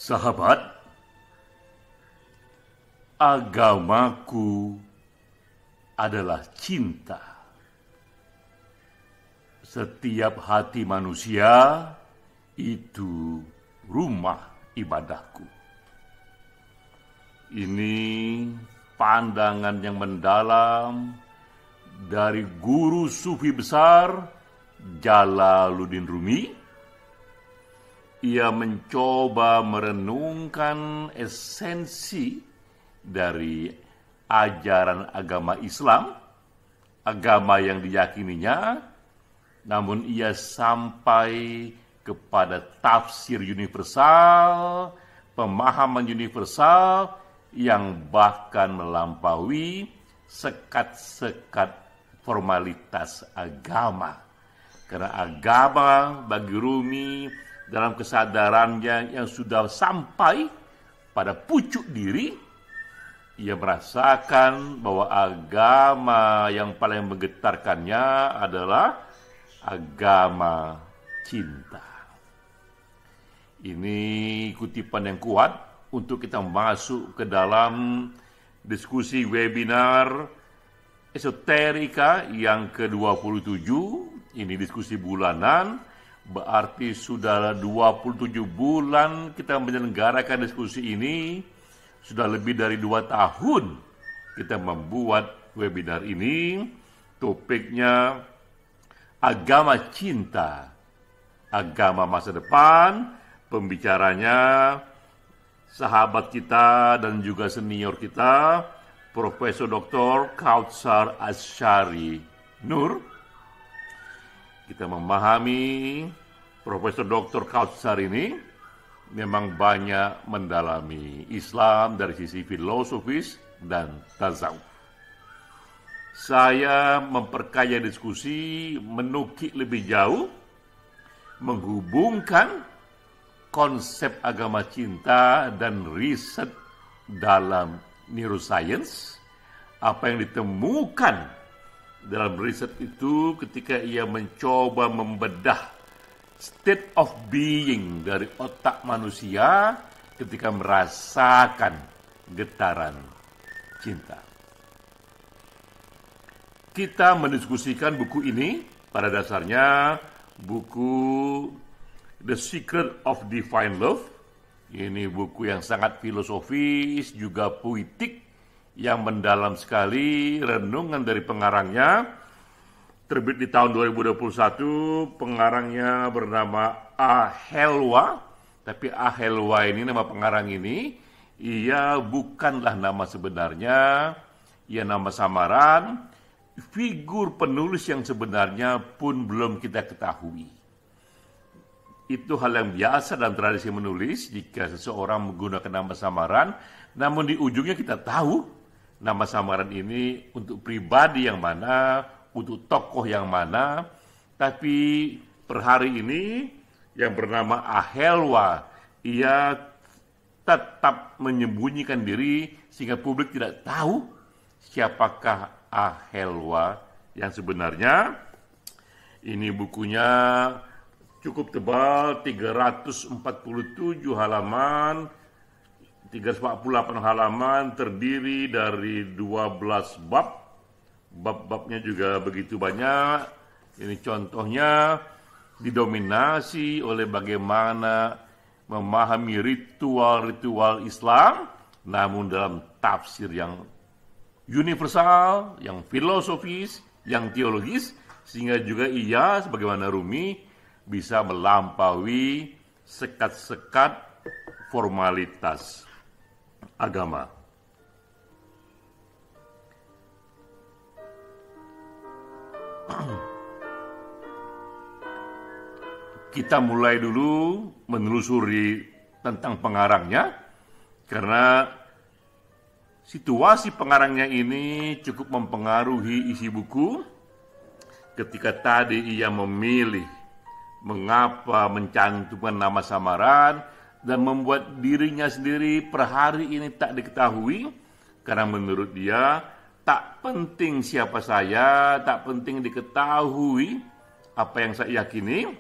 Sahabat, agamaku adalah cinta. Setiap hati manusia itu rumah ibadahku. Ini pandangan yang mendalam dari guru sufi besar Jalaluddin Rumi. Ia mencoba merenungkan esensi dari ajaran agama Islam, agama yang diyakininya, namun ia sampai kepada tafsir universal, pemahaman universal yang bahkan melampaui sekat-sekat formalitas agama. Karena agama bagi Rumi dalam kesadarannya yang sudah sampai pada pucuk diri, ia merasakan bahwa agama yang paling menggetarkannya adalah agama cinta. Ini kutipan yang kuat untuk kita masuk ke dalam diskusi webinar esoterika yang ke-27. Ini diskusi bulanan, berarti sudah 27 bulan kita menyelenggarakan diskusi ini. Sudah lebih dari 2 tahun kita membuat webinar ini. Topiknya agama cinta, agama masa depan. Pembicaranya sahabat kita dan juga senior kita, Profesor Dr. Kautsar Asyari Nur. Kita memahami Profesor Dr. Kautsar ini memang banyak mendalami Islam dari sisi filosofis dan tasawuf. Saya memperkaya diskusi, menukik lebih jauh, menghubungkan konsep agama cinta dan riset dalam neuroscience. Apa yang ditemukan dalam riset itu ketika ia mencoba membedah state of being dari otak manusia ketika merasakan getaran cinta. Kita mendiskusikan buku ini, pada dasarnya buku The Secret of Divine Love. Ini buku yang sangat filosofis, juga puitik, yang mendalam sekali. Renungan dari pengarangnya terbit di tahun 2021. Pengarangnya bernama Ahelwa. Tapi Ahelwa ini, nama pengarang ini, ia bukanlah nama sebenarnya, ia nama samaran. Figur penulis yang sebenarnya pun belum kita ketahui. Itu hal yang biasa dalam tradisi menulis, jika seseorang menggunakan nama samaran, namun di ujungnya kita tahu nama samaran ini untuk pribadi yang mana, untuk tokoh yang mana. Tapi per hari ini yang bernama Ahelwa, ia tetap menyembunyikan diri sehingga publik tidak tahu siapakah Ahelwa yang sebenarnya. Ini bukunya cukup tebal, 347 halaman, 348 halaman, terdiri dari 12 bab. Bab-babnya juga begitu banyak. Ini contohnya didominasi oleh bagaimana memahami ritual-ritual Islam, namun dalam tafsir yang universal, yang filosofis, yang teologis, sehingga juga ia, sebagaimana Rumi, bisa melampaui sekat-sekat formalitas agama. Kita mulai dulu menelusuri tentang pengarangnya, karena situasi pengarangnya ini cukup mempengaruhi isi buku. Ketika tadi ia memilih mengapa mencantumkan nama samaran dan membuat dirinya sendiri per hari ini tak diketahui, karena menurut dia tak penting siapa saya, tak penting diketahui apa yang saya yakini,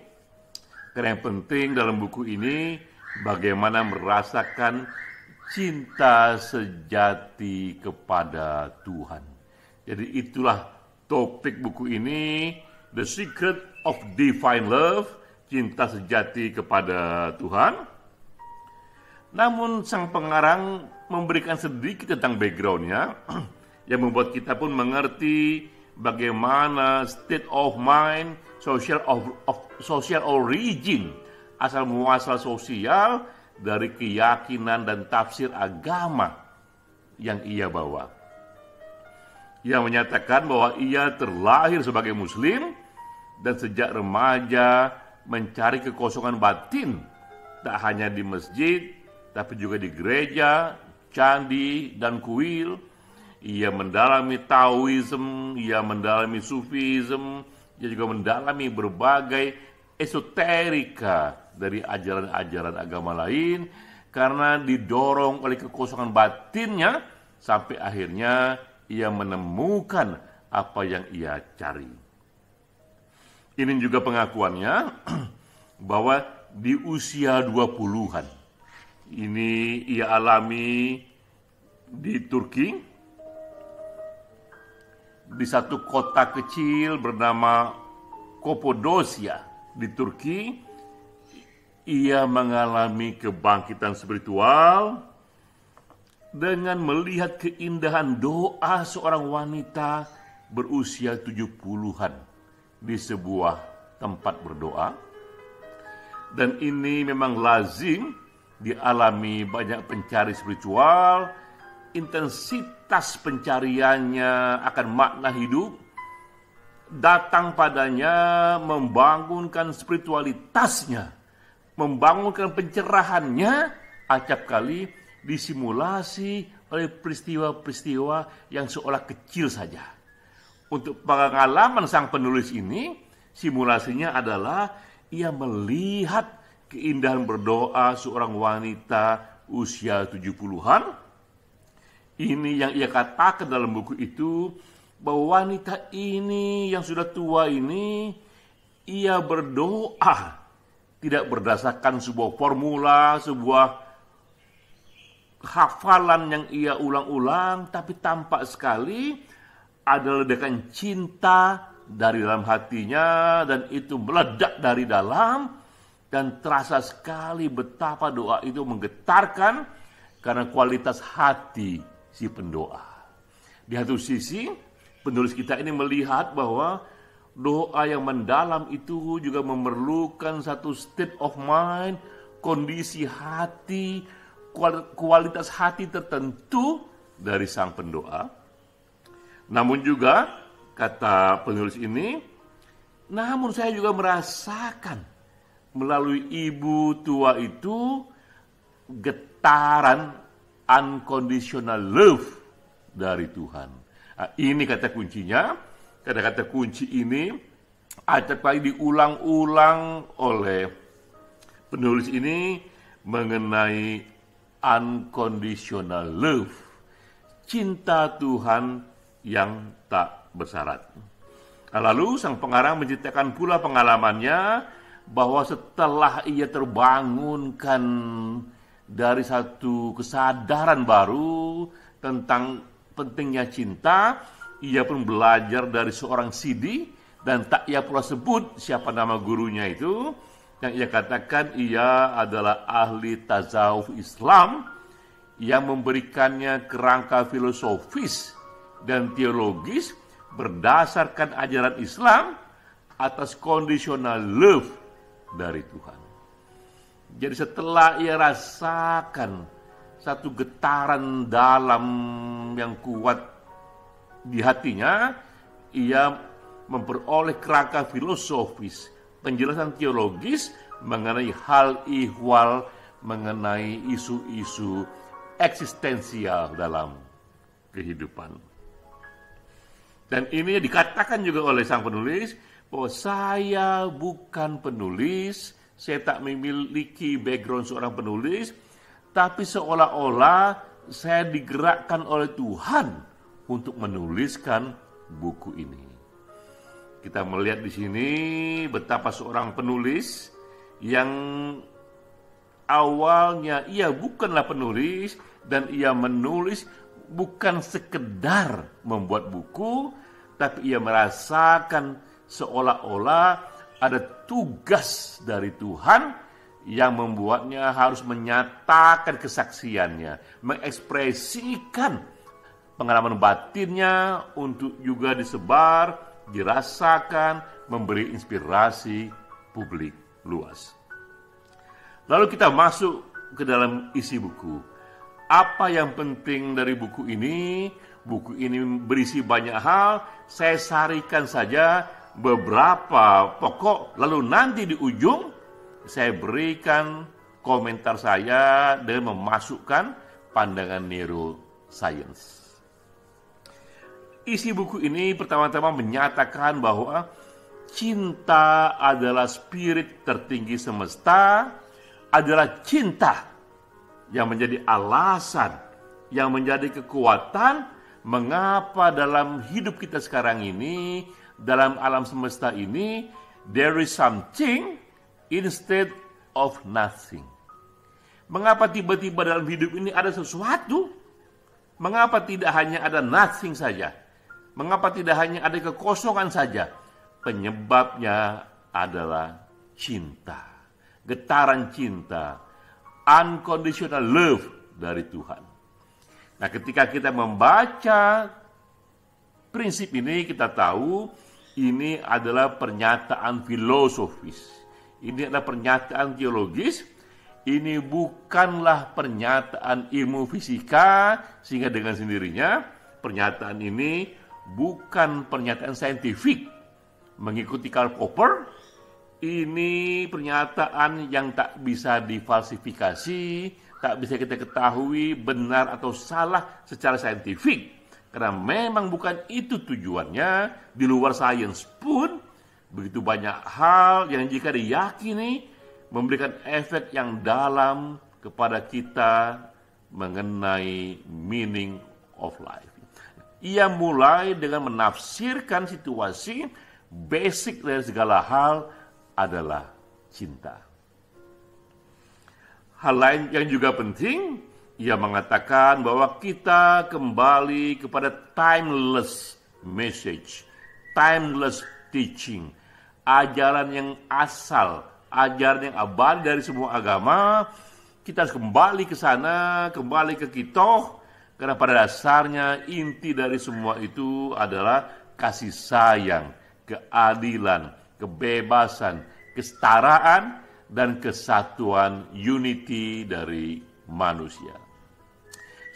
karena yang penting dalam buku ini bagaimana merasakan cinta sejati kepada Tuhan. Jadi itulah topik buku ini, The Secret of Divine Love, cinta sejati kepada Tuhan. Namun sang pengarang memberikan sedikit tentang background-nya yang membuat kita pun mengerti bagaimana state of mind, social origin, asal muasal sosial dari keyakinan dan tafsir agama yang ia bawa. Ia menyatakan bahwa ia terlahir sebagai muslim dan sejak remaja mencari kekosongan batin, tak hanya di masjid tapi juga di gereja, candi, dan kuil. Ia mendalami Taoism, ia mendalami Sufism, ia juga mendalami berbagai esoterika dari ajaran-ajaran agama lain karena didorong oleh kekosongan batinnya sampai akhirnya ia menemukan apa yang ia cari. Ini juga pengakuannya bahwa di usia 20-an ini ia alami di Turki, di satu kota kecil bernama Kapadosia di Turki. Ia mengalami kebangkitan spiritual dengan melihat keindahan doa seorang wanita berusia 70-an di sebuah tempat berdoa. Dan ini memang lazim dialami banyak pencari spiritual. Intensitas pencariannya akan makna hidup datang padanya, membangunkan spiritualitasnya, membangunkan pencerahannya, acap kali disimulasi oleh peristiwa-peristiwa yang seolah kecil saja. Untuk pengalaman sang penulis ini, simulasinya adalah ia melihat keindahan berdoa seorang wanita usia 70-an. Ini yang ia katakan dalam buku itu, bahwa wanita ini yang sudah tua ini, ia berdoa tidak berdasarkan sebuah formula, sebuah hafalan yang ia ulang-ulang, tapi tampak sekali ada ledakan cinta dari dalam hatinya, dan itu meledak dari dalam, dan terasa sekali betapa doa itu menggetarkan karena kualitas hati si pendoa. Di satu sisi, penulis kita ini melihat bahwa doa yang mendalam itu juga memerlukan satu state of mind, kondisi hati, kualitas hati tertentu dari sang pendoa. Namun juga, kata penulis ini, namun saya juga merasakan melalui ibu tua itu getaran unconditional love dari Tuhan. Nah, ini kata kuncinya. Kata-kata kunci ini acap kali diulang-ulang oleh penulis ini mengenai unconditional love, cinta Tuhan yang tak bersyarat. Lalu sang pengarang menceritakan pula pengalamannya bahwa setelah ia terbangunkan dari satu kesadaran baru tentang pentingnya cinta, ia pun belajar dari seorang Sidi, dan tak ia pula sebut siapa nama gurunya itu. Yang ia katakan ia adalah ahli tasawuf Islam yang memberikannya kerangka filosofis dan teologis berdasarkan ajaran Islam atas conditional love dari Tuhan. Jadi setelah ia rasakan satu getaran dalam yang kuat di hatinya, ia memperoleh kerangka filosofis, penjelasan teologis mengenai hal ihwal, mengenai isu-isu eksistensial dalam kehidupan. Dan ini dikatakan juga oleh sang penulis, bahwa saya bukan penulis, saya tak memiliki background seorang penulis, tapi seolah-olah saya digerakkan oleh Tuhan untuk menuliskan buku ini. Kita melihat di sini betapa seorang penulis yang awalnya ia bukanlah penulis dan ia menulis bukan sekedar membuat buku, tapi ia merasakan seolah-olah ada tugas dari Tuhan yang membuatnya harus menyatakan kesaksiannya, mengekspresikan pengalaman batinnya untuk juga disebar, dirasakan, memberi inspirasi publik luas. Lalu kita masuk ke dalam isi buku. Apa yang penting dari buku ini? Buku ini berisi banyak hal. Saya sarikan saja beberapa pokok. Lalu nanti di ujung saya berikan komentar saya dengan memasukkan pandangan neuroscience. Isi buku ini pertama-tama menyatakan bahwa cinta adalah spirit tertinggi semesta, adalah cinta yang menjadi alasan, yang menjadi kekuatan mengapa dalam hidup kita sekarang ini, dalam alam semesta ini, there is something instead of nothing. Mengapa tiba-tiba dalam hidup ini ada sesuatu? Mengapa tidak hanya ada nothing saja? Mengapa tidak hanya ada kekosongan saja? Penyebabnya adalah cinta, getaran cinta, unconditional love dari Tuhan. Nah, ketika kita membaca prinsip ini, kita tahu ini adalah pernyataan filosofis. Ini adalah pernyataan teologis. Ini bukanlah pernyataan ilmu fisika, sehingga dengan sendirinya pernyataan ini bukan pernyataan saintifik mengikuti Karl Popper. Ini pernyataan yang tak bisa difalsifikasi, tak bisa kita ketahui benar atau salah secara saintifik. Karena memang bukan itu tujuannya. Di luar sains pun, begitu banyak hal yang jika diyakini memberikan efek yang dalam kepada kita mengenai meaning of life. Ia mulai dengan menafsirkan situasi basic dari segala hal adalah cinta. Hal lain yang juga penting, ia mengatakan bahwa kita kembali kepada timeless message, timeless teaching, ajaran yang asal, ajaran yang abadi dari semua agama. Kita harus kembali ke sana, kembali ke kitoh, karena pada dasarnya inti dari semua itu adalah kasih sayang, keadilan, kebebasan, kesetaraan, dan kesatuan unity dari manusia.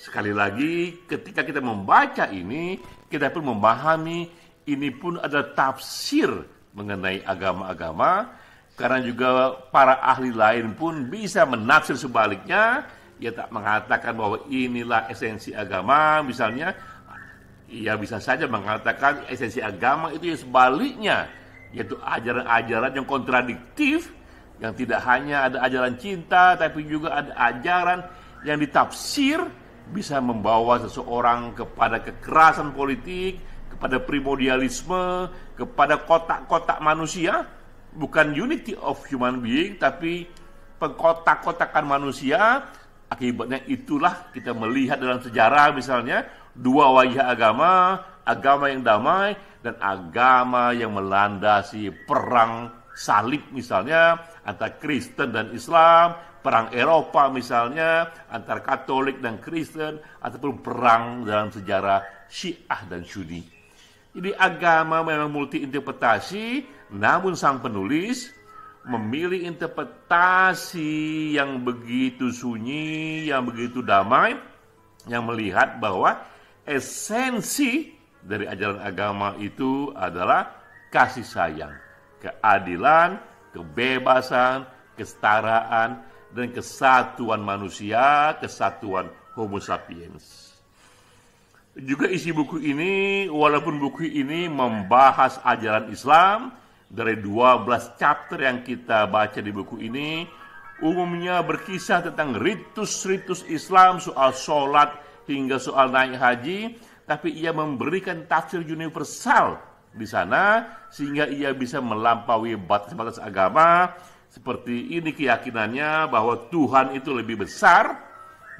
Sekali lagi, ketika kita membaca ini, kita pun memahami ini pun adalah tafsir mengenai agama-agama, karena juga para ahli lain pun bisa menafsir sebaliknya. Ia tak mengatakan bahwa inilah esensi agama, misalnya. Ia bisa saja mengatakan esensi agama itu yang sebaliknya, yaitu ajaran-ajaran yang kontradiktif, yang tidak hanya ada ajaran cinta, tapi juga ada ajaran yang ditafsir bisa membawa seseorang kepada kekerasan politik, kepada primordialisme, kepada kotak-kotak manusia, bukan unity of human being, tapi pengkotak-kotakan manusia. Akibatnya itulah kita melihat dalam sejarah misalnya, dua wajah agama, agama yang damai dan agama yang melandasi perang salib misalnya antara Kristen dan Islam, perang Eropa misalnya antara Katolik dan Kristen, ataupun perang dalam sejarah Syiah dan Sunni. Jadi agama memang multi interpretasi, namun sang penulis memilih interpretasi yang begitu sunyi, yang begitu damai, yang melihat bahwa esensi dari ajaran agama itu adalah kasih sayang, keadilan, kebebasan, kesetaraan, dan kesatuan manusia, kesatuan Homo sapiens. Juga isi buku ini, walaupun buku ini membahas ajaran Islam, dari 12 chapter yang kita baca di buku ini, umumnya berkisah tentang ritus-ritus Islam, soal sholat hingga soal naik haji, tapi ia memberikan tafsir universal di sana, sehingga ia bisa melampaui batas-batas agama, seperti ini keyakinannya bahwa Tuhan itu lebih besar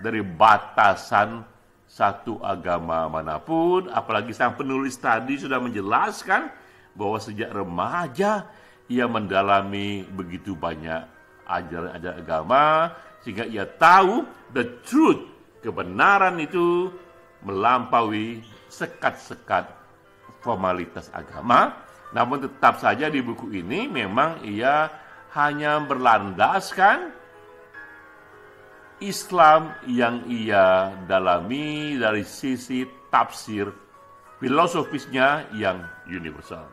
dari batasan satu agama manapun. Apalagi sang penulis tadi sudah menjelaskan bahwa sejak remaja ia mendalami begitu banyak ajaran-ajaran agama, sehingga ia tahu the truth, kebenaran itu melampaui sekat-sekat formalitas agama. Namun tetap saja di buku ini memang ia hanya berlandaskan Islam yang ia dalami dari sisi tafsir filosofisnya yang universal.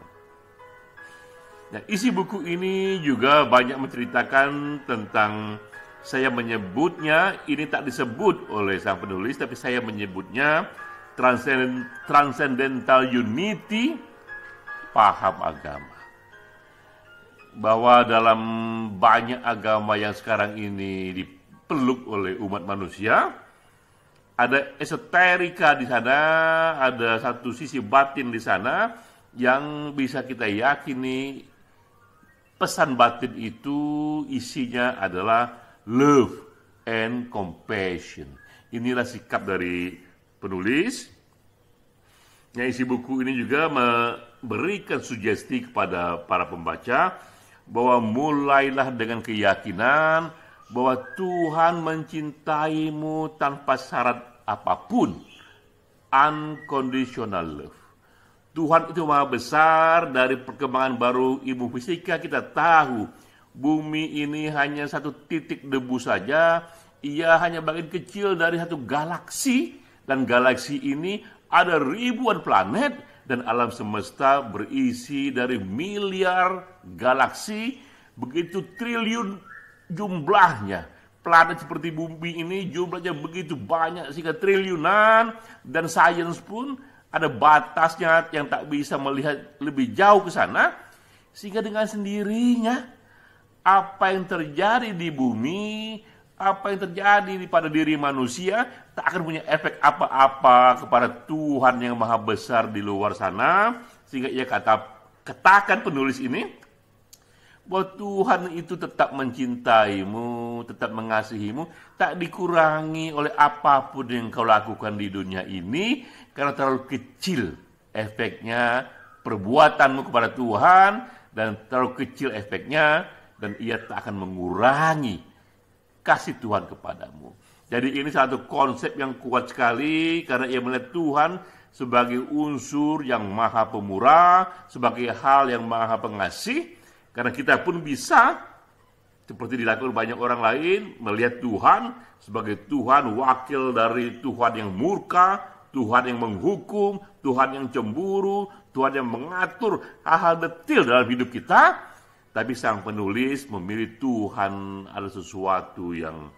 Nah, isi buku ini juga banyak menceritakan tentang, saya menyebutnya, ini tak disebut oleh sang penulis, tapi saya menyebutnya transcendental unity, paham agama. Bahwa dalam banyak agama yang sekarang ini dipeluk oleh umat manusia, ada esoterika di sana, ada satu sisi batin di sana yang bisa kita yakini pesan batin itu isinya adalah love and compassion. Inilah sikap dari penulis. Yang isi buku ini juga memberikan sugesti kepada para pembaca bahwa mulailah dengan keyakinan bahwa Tuhan mencintaimu tanpa syarat apapun, unconditional love. Tuhan itu maha besar. Dari perkembangan baru ilmu fisika kita tahu bumi ini hanya satu titik debu saja. Ia hanya bagian kecil dari satu galaksi, dan galaksi ini ada ribuan planet, dan alam semesta berisi dari miliar galaksi, begitu triliun jumlahnya. Planet seperti bumi ini jumlahnya begitu banyak sehingga triliunan, dan sains pun ada batasnya yang tak bisa melihat lebih jauh ke sana, sehingga dengan sendirinya apa yang terjadi di bumi, apa yang terjadi pada diri manusia tak akan punya efek apa-apa kepada Tuhan yang maha besar di luar sana. Sehingga ia katakan penulis ini bahwa Tuhan itu tetap mencintaimu, tetap mengasihimu, tak dikurangi oleh apapun yang kau lakukan di dunia ini, karena terlalu kecil efeknya perbuatanmu kepada Tuhan, dan terlalu kecil efeknya, dan ia tak akan mengurangi kasih Tuhan kepadamu. Jadi ini satu konsep yang kuat sekali, karena ia melihat Tuhan sebagai unsur yang maha pemurah, sebagai hal yang maha pengasih. Karena kita pun bisa, seperti dilakukan banyak orang lain, melihat Tuhan sebagai Tuhan wakil dari Tuhan yang murka, Tuhan yang menghukum, Tuhan yang cemburu, Tuhan yang mengatur hal-hal detail dalam hidup kita. Tapi sang penulis memilih Tuhan ada sesuatu yang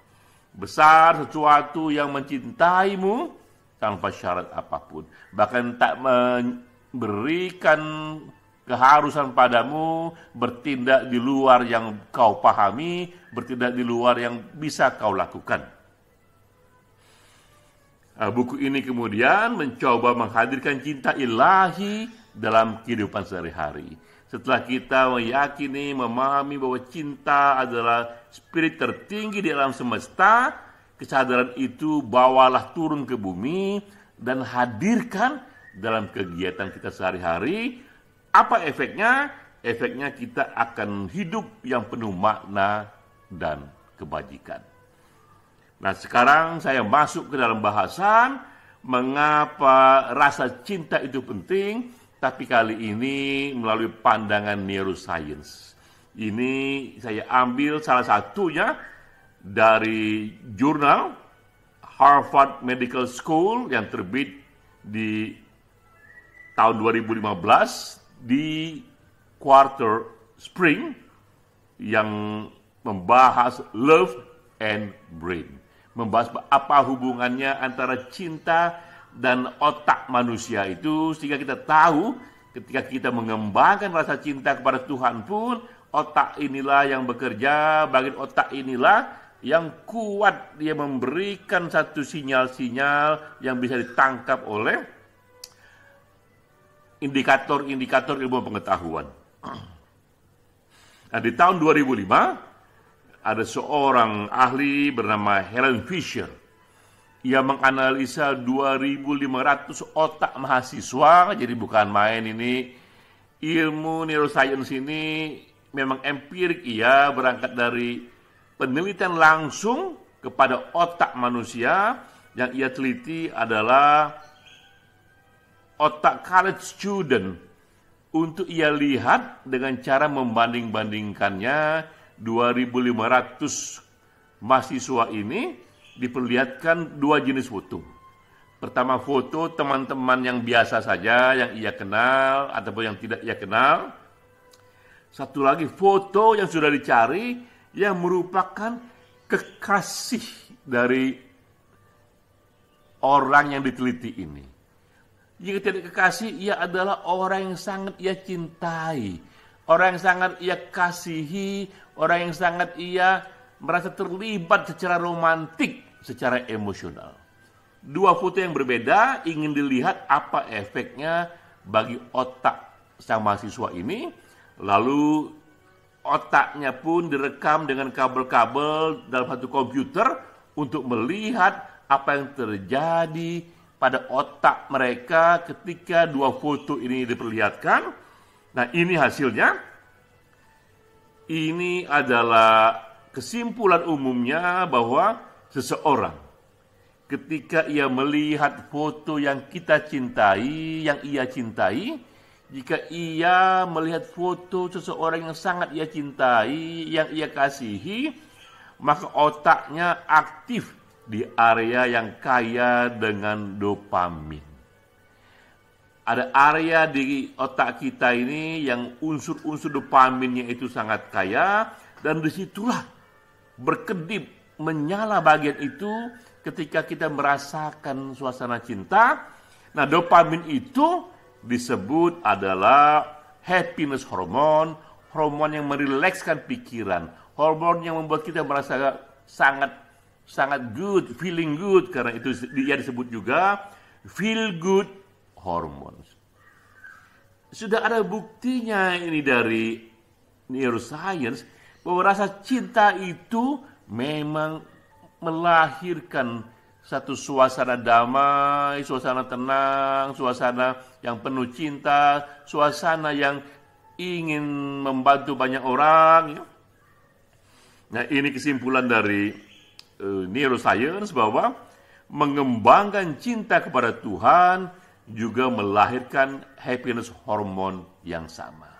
besar, sesuatu yang mencintaimu tanpa syarat apapun. Bahkan tak memberikan keharusan padamu bertindak di luar yang kau pahami, bertindak di luar yang bisa kau lakukan. Buku ini kemudian mencoba menghadirkan cinta ilahi dalam kehidupan sehari-hari. Setelah kita meyakini, memahami bahwa cinta adalah spirit tertinggi di alam semesta, kesadaran itu bawalah turun ke bumi dan hadirkan dalam kegiatan kita sehari-hari. Apa efeknya? Efeknya kita akan hidup yang penuh makna dan kebajikan. Nah, sekarang saya masuk ke dalam bahasan mengapa rasa cinta itu penting, tapi kali ini melalui pandangan neuroscience. Ini saya ambil salah satunya dari jurnal Harvard Medical School yang terbit di tahun 2015 di quarter spring, yang membahas love and brain. Membahas apa hubungannya antara cinta dan otak manusia itu, sehingga kita tahu ketika kita mengembangkan rasa cinta kepada Tuhan pun, otak inilah yang bekerja, bagian otak inilah yang kuat, dia memberikan satu sinyal-sinyal yang bisa ditangkap oleh indikator-indikator ilmu pengetahuan. Nah, di tahun 2005 ada seorang ahli bernama Helen Fisher. Ia menganalisa 2.500 otak mahasiswa, jadi bukan main ini. Ilmu neuroscience ini memang empirik, ia berangkat dari penelitian langsung kepada otak manusia. Yang ia teliti adalah otak college student. Untuk ia lihat dengan cara membanding-bandingkannya, 2.500 mahasiswa ini diperlihatkan dua jenis foto. Pertama, foto teman-teman yang biasa saja, yang ia kenal ataupun yang tidak ia kenal. Satu lagi, foto yang sudah dicari, yang merupakan kekasih dari orang yang diteliti ini. Jika tidak kekasih, ia adalah orang yang sangat ia cintai, orang yang sangat ia kasihi, orang yang sangat ia merasa terlibat secara romantik, secara emosional. Dua foto yang berbeda, ingin dilihat apa efeknya bagi otak sang mahasiswa ini. Lalu otaknya pun direkam dengan kabel-kabel dalam satu komputer untuk melihat apa yang terjadi pada otak mereka ketika dua foto ini diperlihatkan. Nah, ini hasilnya. Ini adalah kesimpulan umumnya bahwa seseorang ketika ia melihat foto yang kita cintai, yang ia cintai, jika ia melihat foto seseorang yang sangat ia cintai, yang ia kasihi, maka otaknya aktif di area yang kaya dengan dopamin. Ada area di otak kita ini yang unsur-unsur dopaminnya itu sangat kaya, dan disitulah berkedip, menyala bagian itu ketika kita merasakan suasana cinta. Nah, dopamin itu disebut adalah happiness hormone, hormon yang merilekskan pikiran, hormon yang membuat kita merasa sangat good, feeling good, karena itu dia disebut juga feel good hormones. Sudah ada buktinya ini dari neuroscience bahwa rasa cinta itu memang melahirkan satu suasana damai, suasana tenang, suasana yang penuh cinta, suasana yang ingin membantu banyak orang. Nah, ini kesimpulan dari neuroscience bahwa mengembangkan cinta kepada Tuhan juga melahirkan happiness hormone yang sama.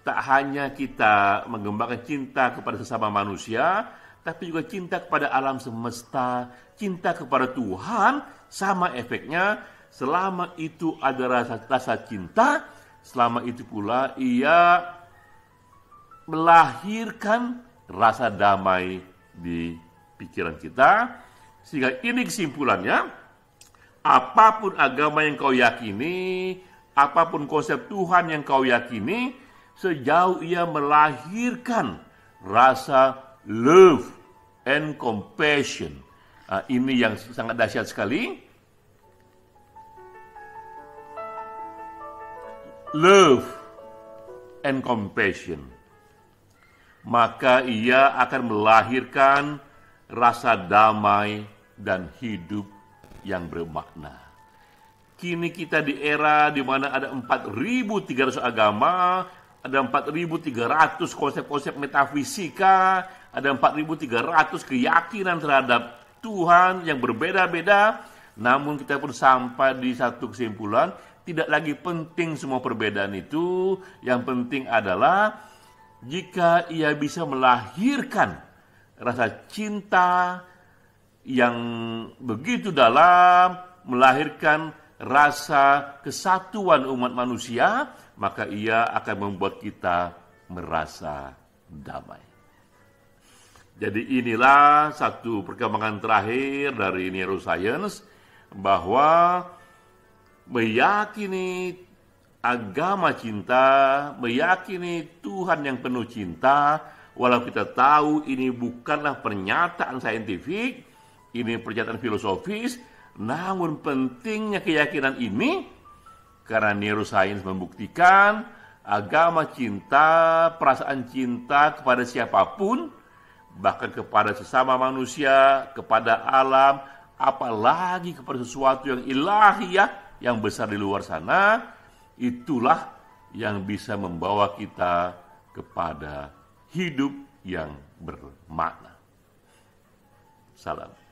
Tak hanya kita mengembangkan cinta kepada sesama manusia, tapi juga cinta kepada alam semesta, cinta kepada Tuhan, sama efeknya. Selama itu ada rasa cinta, selama itu pula ia melahirkan rasa damai di pikiran kita. Sehingga ini kesimpulannya, apapun agama yang kau yakini, apapun konsep Tuhan yang kau yakini, sejauh ia melahirkan rasa love and compassion. Ini yang sangat dahsyat sekali. Love and compassion. Maka ia akan melahirkan rasa damai dan hidup yang bermakna. Kini kita di era di mana ada 4.300 agama, ada 4.300 konsep-konsep metafisika, ada 4.300 keyakinan terhadap Tuhan yang berbeda-beda. Namun kita pun sampai di satu kesimpulan, tidak lagi penting semua perbedaan itu. Yang penting adalah jika ia bisa melahirkan rasa cinta yang begitu dalam, melahirkan rasa kesatuan umat manusia, maka ia akan membuat kita merasa damai. Jadi inilah satu perkembangan terakhir dari neuroscience, bahwa meyakini agama cinta, meyakini Tuhan yang penuh cinta, walau kita tahu ini bukanlah pernyataan saintifik, ini pernyataan filosofis, namun pentingnya keyakinan ini karena neuroscience membuktikan agama cinta, perasaan cinta kepada siapapun bahkan kepada sesama manusia, kepada alam, apalagi kepada sesuatu yang ilahiyah, yang besar di luar sana, itulah yang bisa membawa kita kepada hidup yang bermakna. Salam.